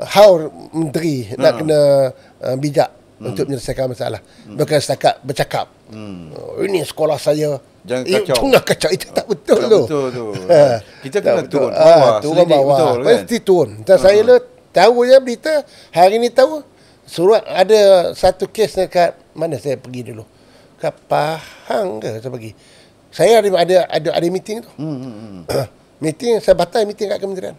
how menteri nak kena bijak untuk menyelesaikan masalah. Bukan setakat bercakap. Ini sekolah saya. Jangan kacau. Jangan kacau. Itu tak betul tu. Betul tu. Kita kena turun bawah. Turun bawah. Betul, kan? Mesti turun. Saya tahu je berita. Hari ni tahu. Surat ada satu kes dekat mana saya pergi dulu. Kat Pahang ke saya pergi. Saya ada meeting tu. Meeting, saya batal meeting kat kementerian.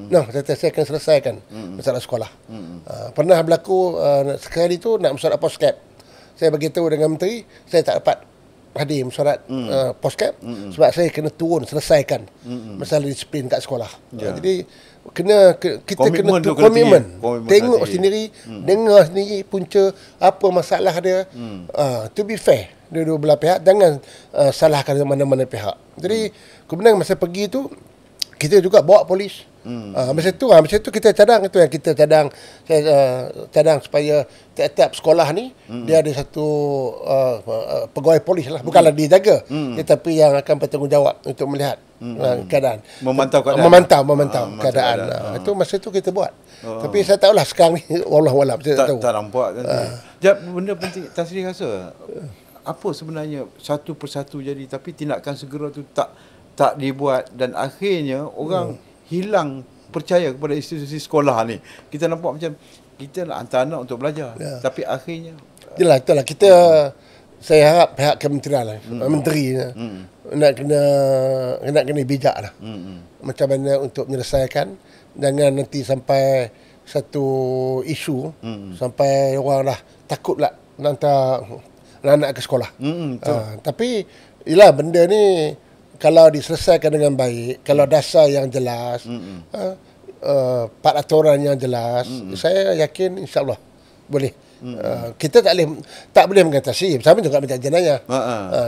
Nah, saya akan selesaikan masalah sekolah. Pernah berlaku sekali tu nak mesyuarat POSCAP. Saya beritahu dengan menteri, saya tak dapat hadir mesyuarat POSCAP sebab saya kena turun selesaikan masalah disiplin kat sekolah. Jadi kita kena komitmen. Tengok sendiri, dengar sendiri punca apa masalah dia. To be fair, dua-dua belah pihak, jangan salahkan mana-mana pihak. Jadi kemudian masa pergi tu kita juga bawa polis. Masa tu kita cadang, itu yang kita cadang. Saya cadang supaya tiap-tiap sekolah ni dia ada satu pegawai polis lah, bukanlah dia jaga, tetapi yang akan bertanggungjawab untuk melihat keadaan, memantau keadaan. Itu masa tu kita buat. Tapi saya tahulah sekarang ni wallahualam saya tahu. Tak nampak kan. Jap, benda penting Tan Sri rasa apa sebenarnya satu persatu jadi, tapi tindakan segera tu tak dibuat dan akhirnya orang hilang percaya kepada institusi sekolah ni. Kita nampak macam kita nak hantar anak untuk belajar, tapi akhirnya itulah saya harap pihak kementerian lah, menteri nak kena bijak lah. Macam mana untuk menyelesaikan, jangan nanti sampai satu isu sampai orang dah takut lah nak hantar anak ke sekolah. Tapi ialah benda ni kalau diselesaikan dengan baik, kalau dasar yang jelas, peraturan yang jelas, saya yakin insya-Allah boleh. Kita tak boleh mengatasi, sama juga macam jenayah.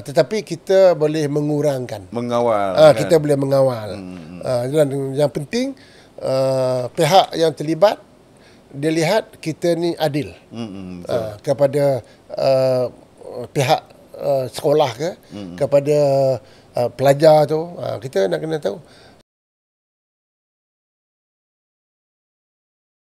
Tetapi kita boleh mengurangkan. Mengawal. Kita boleh mengawal. Yang penting pihak yang terlibat dia lihat kita ni adil kepada pihak sekolah ke, kepada pelajar tu. Kita nak kena tahu